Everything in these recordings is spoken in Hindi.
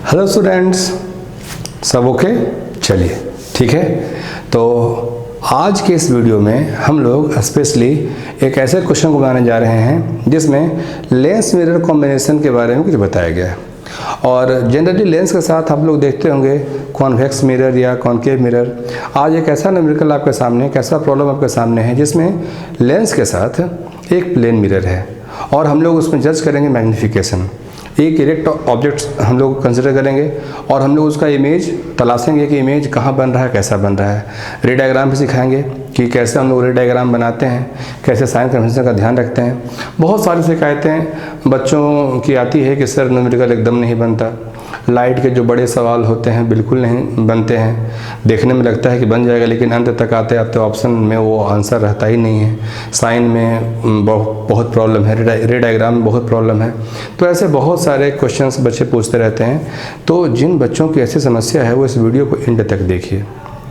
हेलो स्टूडेंट्स, सब ओके? चलिए ठीक है। तो आज के इस वीडियो में हम लोग स्पेशली एक ऐसे क्वेश्चन को बनाने जा रहे हैं जिसमें लेंस मिरर कॉम्बिनेशन के बारे में कुछ बताया गया है। और जनरली लेंस के साथ आप लोग देखते होंगे कॉन्वेक्स मिरर या कॉनकेव मिरर। आज एक ऐसा न्यूमेरिकल आपके सामने, एक ऐसा प्रॉब्लम आपके सामने है जिसमें लेंस के साथ एक प्लेन मिरर है और हम लोग उसमें जज करेंगे मैग्नीफिकेशन। एक इरेक्ट ऑब्जेक्ट हम लोग कंसिडर करेंगे और हम लोग उसका इमेज तलाशेंगे कि इमेज कहाँ बन रहा है, कैसा बन रहा है। रे डायग्राम भी सिखाएंगे कि कैसे हम लोग रे डायग्राम बनाते हैं, कैसे साइन कन्वेंशन का ध्यान रखते हैं। बहुत सारी शिकायतें बच्चों की आती है कि सर न्यूमेरिकल एकदम नहीं बनता, लाइट के जो बड़े सवाल होते हैं बिल्कुल नहीं बनते हैं, देखने में लगता है कि बन जाएगा लेकिन अंत तक आते आते ऑप्शन में वो आंसर रहता ही नहीं है। साइन में बहुत प्रॉब्लम है, रे डायग्राम में बहुत प्रॉब्लम है। तो ऐसे बहुत सारे क्वेश्चंस बच्चे पूछते रहते हैं। तो जिन बच्चों की ऐसी समस्या है वो इस वीडियो को एंड तक देखिए,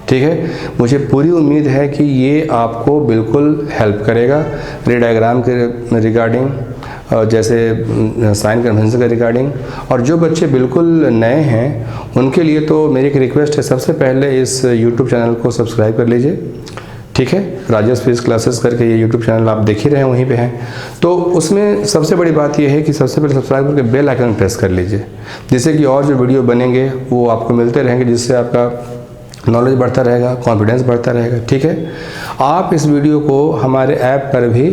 ठीक है। मुझे पूरी उम्मीद है कि ये आपको बिल्कुल हेल्प करेगा रे डायग्राम के रिगार्डिंग, जैसे साइन कन्वेंशन के रिगार्डिंग। और जो बच्चे बिल्कुल नए हैं उनके लिए तो मेरी एक रिक्वेस्ट है, सबसे पहले इस YouTube चैनल को सब्सक्राइब कर लीजिए, ठीक है। राजेश फिजिक्स क्लासेस करके ये YouTube चैनल आप देख ही रहे हैं, वहीं पे हैं। तो उसमें सबसे बड़ी बात ये है कि सबसे पहले सब्सक्राइब करके बेल आइकन प्रेस कर लीजिए, जिससे कि और जो वीडियो बनेंगे वो आपको मिलते रहेंगे, जिससे आपका नॉलेज बढ़ता रहेगा, कॉन्फिडेंस बढ़ता रहेगा, ठीक है। आप इस वीडियो को हमारे ऐप पर भी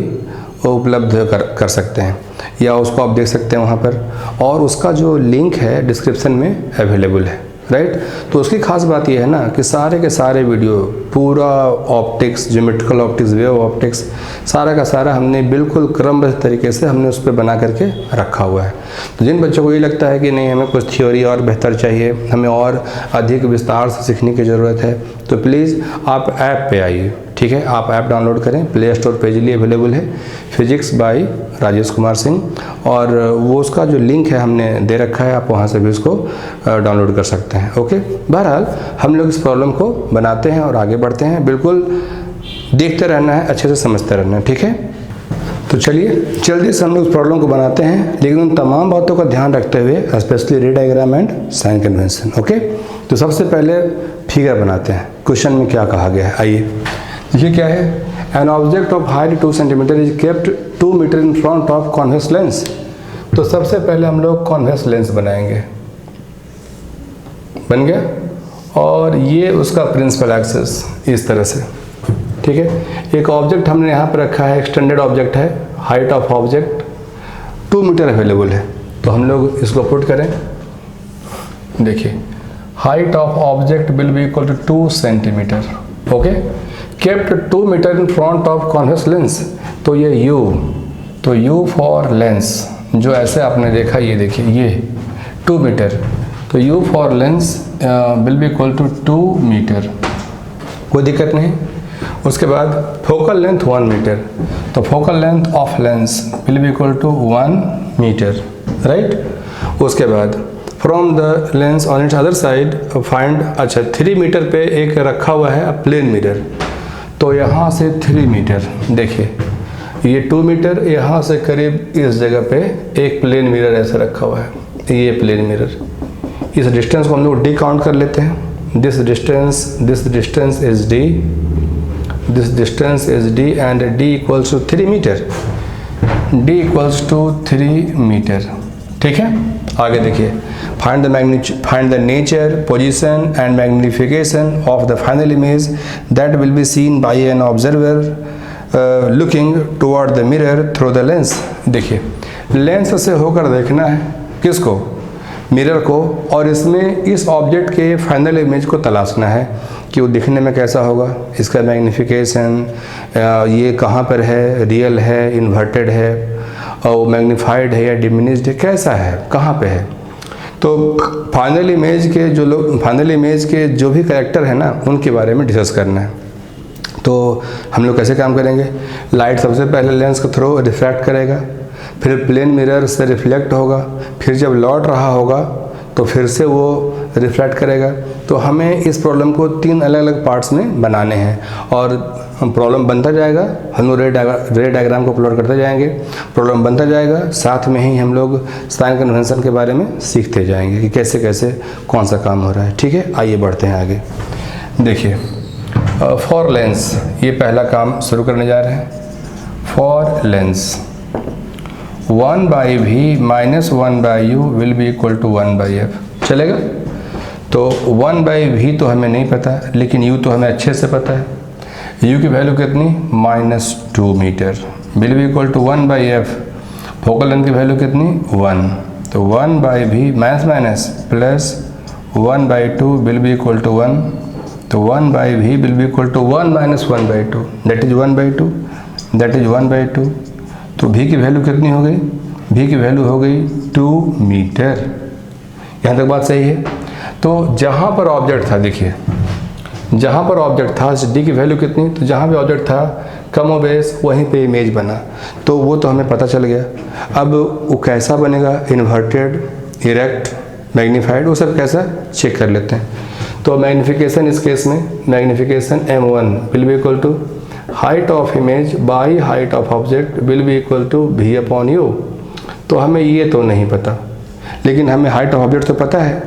उपलब्ध कर सकते हैं या उसको आप देख सकते हैं वहाँ पर, और उसका जो लिंक है डिस्क्रिप्शन में अवेलेबल है, राइट। तो उसकी खास बात यह है ना कि सारे के सारे वीडियो, पूरा optics, geometrical optics, wave optics, सारा का सारा हमने बिल्कुल क्रमबद्ध तरीके से हमने उस पर बना करके रखा हुआ है। तो जिन बच्चों को ये लगता है कि नहीं हमें कुछ थ्योरी और बेहतर चाहिए, हमें और अधिक विस्तार से सीखने की ज़रूरत है, तो प्लीज़ आप ऐप पे आइए, ठीक है। आप ऐप डाउनलोड करें, प्ले स्टोर पे इजीली अवेलेबल है, फिजिक्स बाय राजेश कुमार सिंह, और वो उसका जो लिंक है हमने दे रखा है, आप वहाँ से भी उसको डाउनलोड कर सकते हैं, ओके। बहरहाल हम लोग इस प्रॉब्लम को बनाते हैं और आगे बढ़ते हैं। बिल्कुल देखते रहना है, अच्छे से समझते रहना है, ठीक है। तो चलिए जल्दी से हम लोग इस प्रॉब्लम को बनाते हैं, लेकिन उन तमाम बातों का ध्यान रखते हुए, specially ray diagram and sign convention, okay. तो सबसे पहले फिगर बनाते हैं। क्वेश्चन में क्या कहा गया है, आइए देखिए क्या है। An object of height 2 centimetre is kept 2 metre in front of convex lens. तो सबसे पहले हम लोग कॉन्वेक्स लेंस बनाएंगे, बन गया, और ये उसका प्रिंसिपल एक्सिस इस तरह से, ठीक है। एक ऑब्जेक्ट हमने यहाँ पर रखा है, एक्सटेंडेड ऑब्जेक्ट है, height of object 2 metre available है। तो हम लोग इसको पुट करें, देखिए height of object will be equal to 2 centimetre, okay. Kept 2 metre in front of convex lens, तो ये U, तो U फॉर लेंस, जो ऐसे आपने देखा, ये देखिए ये 2 मीटर, तो U for lens will be equal to 2 metre, कोई दिक्कत नहीं। उसके बाद फोकल लेंथ 1 मीटर, तो focal length of lens will be equal to 1 metre, right. उसके बाद from the lens on its other side find, अच्छा 3 मीटर पे एक रखा हुआ है प्लेन मिरर, तो यहाँ से 3 मीटर, देखिए ये 2 मीटर, यहाँ से करीब इस जगह पे एक प्लेन मिरर ऐसे रखा हुआ है, ये प्लेन मिरर। इस डिस्टेंस को हम लोग डी काउंट कर लेते हैं। This distance is D, this distance is D, and D equals to 3 metre, D equals to 3 metre, ठीक है। आगे देखिए, find the nature, position and magnification of the final image that will be seen by an observer looking toward the mirror through the lens. देखिए लेंस से होकर देखना है किसको, मिरर को, और इसमें इस ऑब्जेक्ट के फाइनल इमेज को तलाशना है कि वो दिखने में कैसा होगा, इसका मैग्निफिकेशन, ये कहाँ पर है, रियल है, इन्वर्टेड है, और मैग्नीफाइड है या डिमिनिश्ड है, कैसा है, कहाँ पे है। तो फाइनल इमेज के जो भी कैरेक्टर है ना, उनके बारे में डिस्कस करना है। तो हम लोग कैसे काम करेंगे, लाइट सबसे पहले लेंस के थ्रू रिफ्रैक्ट करेगा, फिर प्लेन मिरर से रिफ्लेक्ट होगा, फिर जब लौट रहा होगा तो फिर से वो रिफ्लेक्ट करेगा। तो हमें इस प्रॉब्लम को 3 अलग अलग पार्ट्स में बनाने हैं और प्रॉब्लम बनता जाएगा, हम लोग रे डायग्राम को प्लॉट करते जाएंगे, प्रॉब्लम बनता जाएगा, साथ में ही हम लोग साइन कन्वेंशन के बारे में सीखते जाएंगे कि कैसे कैसे कौन सा काम हो रहा है। ठीक है, आइए बढ़ते हैं आगे। देखिए फॉर लेंस, ये पहला काम शुरू करने जा रहे हैं। For lens 1/v minus 1/u will be equal to 1/f, चलेगा? तो 1/v तो हमें नहीं पता, लेकिन u तो हमें अच्छे से पता है। u की वैल्यू कितनी? -2 metre, will be equal to 1/f, focal length की वैल्यू कितनी? 1। तो 1/v minus minus plus 1/2 will be equal to 1। तो 1/v will be equal to 1 minus 1/2, that is 1/2, that is 1/2। तो v की वैल्यू कितनी हो गई? v की वैल्यू हो गई 2 मीटर। यहाँ तक बात सही है? तो जहाँ पर ऑब्जेक्ट था, देखिए जहाँ पर ऑब्जेक्ट था d की वैल्यू कितनी? तो जहाँ पे ऑब्जेक्ट था कम और बेस वहीं पे इमेज बना, तो वो तो हमें पता चल गया। अब वो कैसा बनेगा? इन्वर्टेड, इरेक्ट, मैग्नीफाइड, वो सब कैसा चेक कर लेते हैं। तो मैग्नीफिकेशन इस केस में magnification m1 will be equal to height of image by height of object will be equal to v/u। तो हमें ये तो नहीं पता, लेकिन हमें हाइट ऑफ ऑब्जेक्ट तो पता है।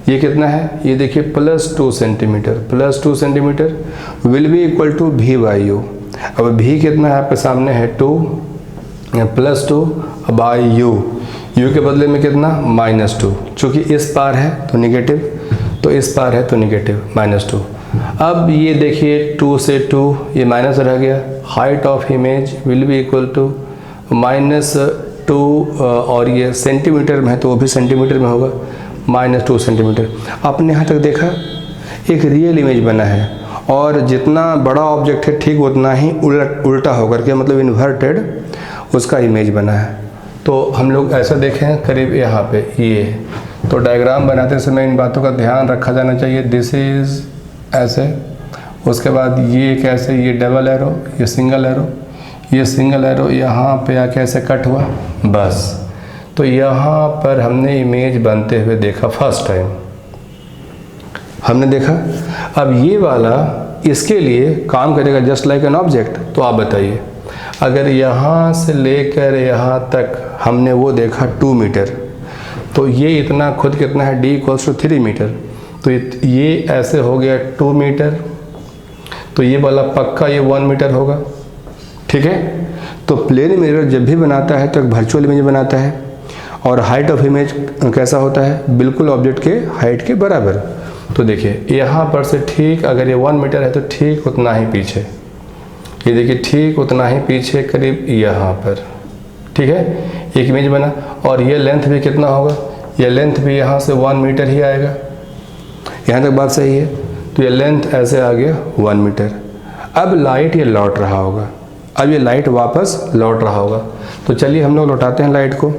ये कितना है? ये देखिए +2 centimetre, +2 centimetre will be equal to v/u। अब v कितना है आपके सामने है 2 +2 बाई u, u के बदले में कितना? -2, चूँकि इस पार है तो निगेटिव, तो इस पार है तो निगेटिव -2। अब ये देखिए 2 से 2 ये माइनस रह गया, height of image will be equal to -2 और ये सेंटीमीटर में है तो वो भी सेंटीमीटर में होगा, -2 सेंटीमीटर। आपने यहाँ तक देखा एक रियल इमेज बना है और जितना बड़ा ऑब्जेक्ट है ठीक उतना ही उल्टा होकर के, मतलब इन्वर्टेड उसका इमेज बना है। तो हम लोग ऐसा देखें करीब यहाँ पे ये, तो डायग्राम बनाते समय इन बातों का ध्यान रखा जाना चाहिए। दिस इज़ ऐसे, उसके बाद ये कैसे, ये डबल एरो, ये सिंगल एरो, ये सिंगल एरो यहाँ पे आके ऐसे कट हुआ, बस। तो यहाँ पर हमने इमेज बनते हुए देखा, फर्स्ट टाइम हमने देखा। अब ये वाला इसके लिए काम करेगा जस्ट लाइक एन ऑब्जेक्ट। तो आप बताइए, अगर यहाँ से लेकर यहाँ तक हमने वो देखा 2 मीटर, तो ये इतना खुद कितना है? d = 3 metre. तो ये ऐसे हो गया 2 मीटर, तो ये वाला पक्का ये 1 मीटर होगा। ठीक है, तो प्लेन मिरर जब भी बनाता है तो एक वर्चुअल इमेज बनाता है, और हाइट ऑफ इमेज कैसा होता है? बिल्कुल ऑब्जेक्ट के हाइट के बराबर। तो देखिए यहाँ पर से ठीक अगर ये 1 मीटर है तो ठीक उतना ही पीछे, ये देखिए ठीक उतना ही पीछे करीब यहाँ पर, ठीक है, एक इमेज बना। और ये लेंथ भी कितना होगा? ये लेंथ भी यहाँ से 1 मीटर ही आएगा। यहाँ तक बात सही है? तो ये लेंथ ऐसे आ गया 1 मीटर। अब लाइट ये लौट रहा होगा, अब ये लाइट वापस लौट रहा होगा। तो चलिए हम लोग लौटाते हैं लाइट को।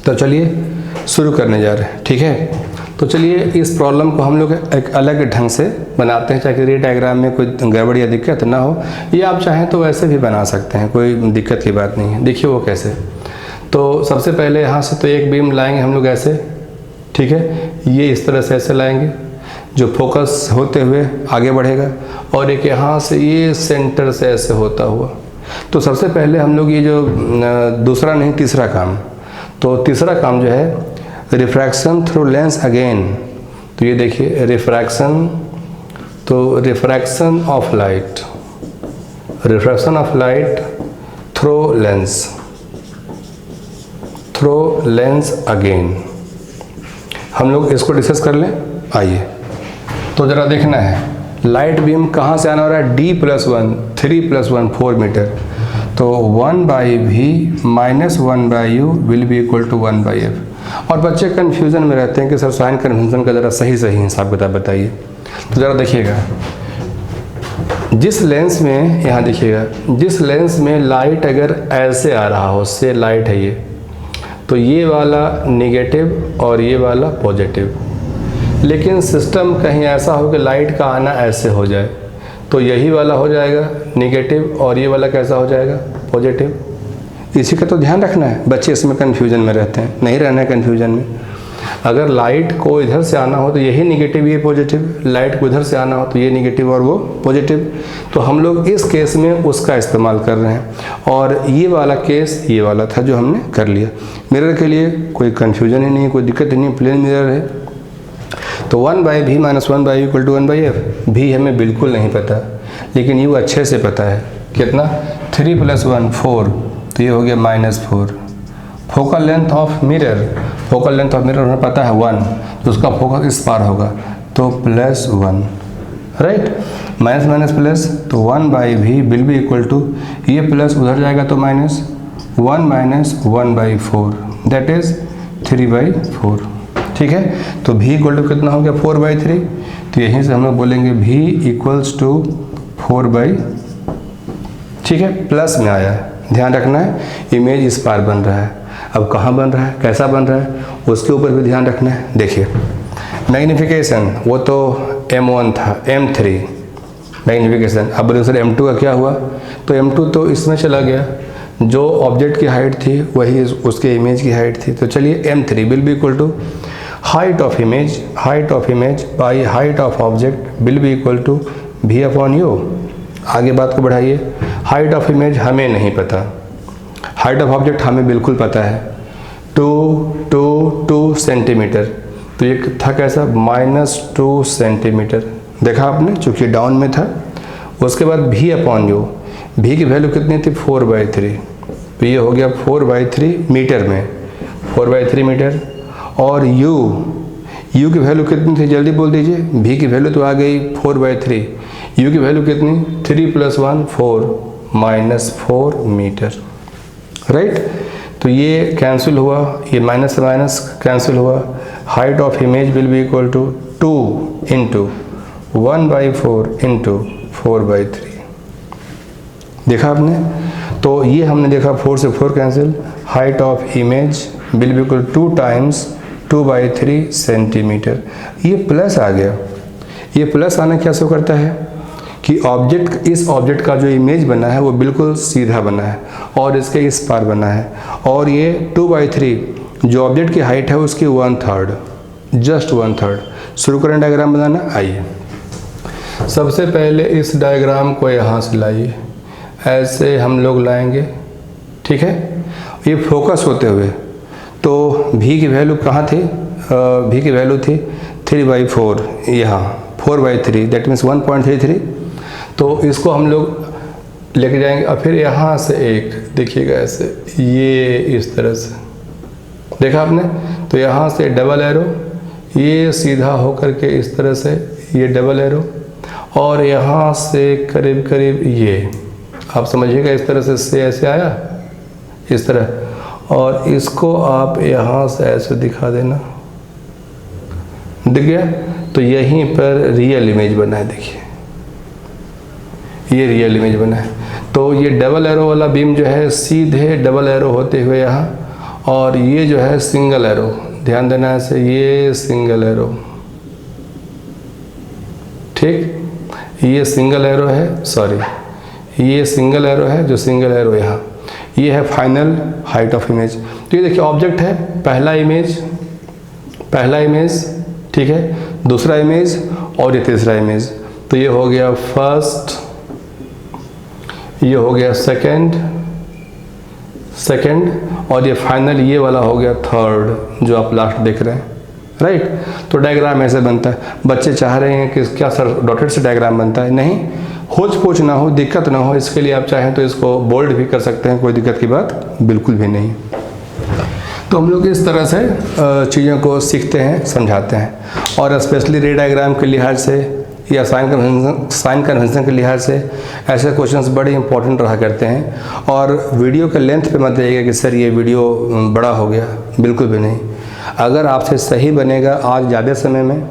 तो चलिए शुरू करने जा रहे हैं, ठीक है। तो चलिए इस प्रॉब्लम को हम लोग एक अलग ढंग से बनाते हैं, चाहे रे डायग्राम में कोई गड़बड़ या दिक्कत ना हो। ये आप चाहें तो वैसे भी बना सकते हैं, कोई दिक्कत की बात नहीं है। देखिए वो कैसे। तो सबसे पहले यहाँ से तो एक बीम लाएंगे हम लोग ऐसे, ठीक है, ये इस तरह से ऐसे लाएंगे जो फोकस होते हुए आगे बढ़ेगा, और एक यहाँ से ये सेंटर से ऐसे होता हुआ। तो सबसे पहले हम लोग ये जो दूसरा नहीं तीसरा काम, तो तीसरा काम जो है रिफ्रैक्शन थ्रू लेंस अगेन। तो ये देखिए रिफ्रैक्शन, तो refraction of light, refraction of light through lens again. हम लोग इसको डिस्कस कर लें, आइए। तो ज़रा देखना है लाइट बीम कहाँ से आना हो रहा है? D+1 3 + 1 4 metre. तो 1/v minus 1/u will be equal to 1/f। और बच्चे कन्फ्यूज़न में रहते हैं कि सर साइन कन्वेंशन का ज़रा सही हिसाब किताब बताइए। तो ज़रा देखिएगा, जिस लेंस में, यहाँ देखिएगा, जिस लेंस में लाइट अगर ऐसे आ रहा हो, से लाइट है ये, तो ये वाला नेगेटिव और ये वाला पॉजिटिव। लेकिन सिस्टम कहीं ऐसा हो कि लाइट का आना ऐसे हो जाए, तो यही वाला हो जाएगा नेगेटिव और ये वाला कैसा हो जाएगा? पॉजिटिव। इसी का तो ध्यान रखना है, बच्चे इसमें कन्फ्यूजन में रहते हैं, नहीं रहना है कन्फ्यूजन में। अगर लाइट को इधर से आना हो तो यही निगेटिव, ये पॉजिटिव, लाइट को इधर से आना हो तो ये निगेटिव और वो पॉजिटिव। तो हम लोग इस केस में उसका इस्तेमाल कर रहे हैं और ये वाला केस ये वाला था जो हमने कर लिया। मिरर के लिए कोई कन्फ्यूजन ही नहीं, कोई दिक्कत ही नहीं, प्लेन मिरर है। तो 1/v - 1/u = 1/f। भी हमें बिल्कुल नहीं पता, लेकिन यू अच्छे से पता है। कितना? 3 + 1 4, तो ये हो गया -4। Focal length of mirror, focal length of mirror हमें पता है 1, तो उसका फोकस इस पार होगा तो +1, राइट। माइनस माइनस प्लस, तो 1/v will be equal to, ये प्लस उधर जाएगा तो -1 - 1/4, दैट इज 3/4। ठीक है, तो v इक्वल टू कितना हो गया? 4/3। तो यहीं से हम लोग बोलेंगे v इक्वल्स टू 4/, ठीक है, प्लस में आया है। ध्यान रखना है, इमेज इस पार बन रहा है। अब कहाँ बन रहा है, कैसा बन रहा है, उसके ऊपर भी ध्यान रखना है। देखिए मैग्नीफिकेशन वो तो M1 था, M3 मैग्नीफिकेशन। अब दूसरे M2 का क्या हुआ? तो M2 तो इसमें चला गया, जो ऑब्जेक्ट की हाइट थी वही उसके इमेज की हाइट थी। तो चलिए M3 will be equal to height of image by height of object will be equal to v/u। आगे बात को बढ़ाइए। हाइट ऑफ इमेज हमें नहीं पता, हाइट ऑफ ऑब्जेक्ट हमें बिल्कुल पता है, 2 सेंटीमीटर। तो ये था कैसा? -2 सेंटीमीटर। देखा आपने, चूँकि डाउन में था। उसके बाद v/u, v की वैल्यू कितनी थी? 4/3। तो ये हो गया 4/3 मीटर में, 4/3 मीटर। और u की वैल्यू कितनी थी? जल्दी बोल दीजिए। v की वैल्यू तो आ गई 4/3, u की वैल्यू कितनी? 3 + 1 4, -4 मीटर, राइट। तो ये कैंसिल हुआ, ये माइनस से माइनस कैंसिल हुआ। Height of image will be equal to 2 × 1/4 × 4/3। देखा आपने? तो ये हमने देखा 4 से 4 cancel. Height of image will be equal 2 × 2/3 centimetre. ये प्लस आ गया। ये प्लस आना क्या शो करता है कि ऑब्जेक्ट, इस ऑब्जेक्ट का जो इमेज बना है वो बिल्कुल सीधा बना है और इसके इस पार बना है। और ये 2/3 जो ऑब्जेक्ट की हाइट है उसकी 1/3, जस्ट 1/3। शुरू करें डायग्राम बनाना। आइए, सबसे पहले इस डायग्राम को यहाँ से लाइए, ऐसे हम लोग लाएंगे, ठीक है। ये फोकस होते हुए, तो v की वैल्यू कहाँ थी? v की वैल्यू थी 3/4, यहाँ 4/3, दैट मीन्स 1.33। तो इसको हम लोग लेके जाएंगे और फिर यहाँ से एक देखिएगा ऐसे, ये इस तरह से, देखा आपने? तो यहाँ से डबल एरो, ये सीधा होकर के इस तरह से, ये डबल एरो, और यहाँ से करीब करीब ये, आप समझिएगा इस तरह से ऐसे आया, इस तरह। और इसको आप यहाँ से ऐसे दिखा देना, दिख गया? तो यहीं पर रियल इमेज बना है। देखिए ये रियल इमेज बना है। तो ये डबल एरो वाला बीम जो है सीधे डबल एरो होते हुए यहाँ, और ये जो है सिंगल एरो, ध्यान देना ऐसे, ये सिंगल एरो, ठीक, ये सिंगल एरो है, सॉरी ये सिंगल एरो है, जो सिंगल एरो यहाँ, ये है फाइनल हाइट ऑफ इमेज। तो ये देखिए ऑब्जेक्ट है, पहला इमेज, ठीक है, दूसरा इमेज और ये तीसरा इमेज। तो ये हो गया फर्स्ट, ये हो गया सेकंड, और ये फाइनल ये वाला हो गया थर्ड, जो आप लास्ट देख रहे हैं, राइट। तो डायग्राम ऐसे बनता है। बच्चे चाह रहे हैं कि क्या सर डॉटेड से डायग्राम बनता है? नहीं, होच पोच ना हो, दिक्कत ना हो, इसके लिए आप चाहें तो इसको बोल्ड भी कर सकते हैं, कोई दिक्कत की बात बिल्कुल भी नहीं। तो हम लोग इस तरह से चीज़ों को सीखते हैं, समझाते हैं। और स्पेशली रे डायग्राम के लिहाज से या साइन कन्वेंशन के लिहाज से ऐसे क्वेश्चंस बड़े इंपॉर्टेंट रहा करते हैं। और वीडियो के लेंथ पे मत जाइएगा कि सर ये वीडियो बड़ा हो गया, बिल्कुल भी नहीं। अगर आपसे सही बनेगा आज ज़्यादा समय में,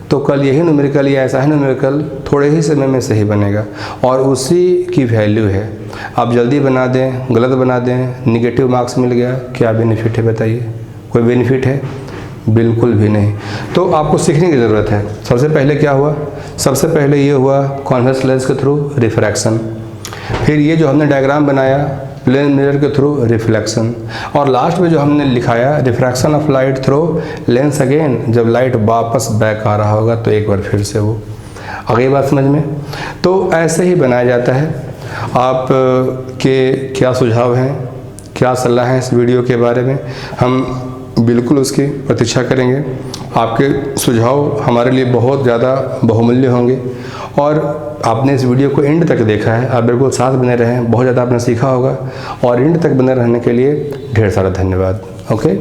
तो कल यही न्यूमेरिकल या ऐसा ही न्यूमेरिकल थोड़े ही समय में सही बनेगा, और उसी की वैल्यू है। आप जल्दी बना दें, गलत बना दें, निगेटिव मार्क्स मिल गया, क्या बेनिफिट है बताइए? कोई बेनिफिट है? बिल्कुल भी नहीं। तो आपको सीखने की ज़रूरत है। सबसे पहले क्या हुआ? सबसे पहले ये हुआ कॉन्वेक्स लेंस के थ्रू रिफ्रैक्शन। फिर ये जो हमने डायग्राम बनाया, प्लेन मिरर के थ्रू रिफ्लेक्शन, और लास्ट में जो हमने लिखाया refraction of light through lens again, जब लाइट वापस बैक आ रहा होगा तो एक बार फिर से वो। आ गई बात समझ में? तो ऐसे ही बनाया जाता है। आप के क्या सुझाव हैं, क्या सलाह है इस वीडियो के बारे में, हम बिल्कुल उसकी प्रतीक्षा करेंगे। आपके सुझाव हमारे लिए बहुत ज़्यादा बहुमूल्य होंगे। और आपने इस वीडियो को एंड तक देखा है, आप बिल्कुल साथ बने रहें, बहुत ज़्यादा आपने सीखा होगा। और एंड तक बने रहने के लिए ढेर सारा धन्यवाद। ओके।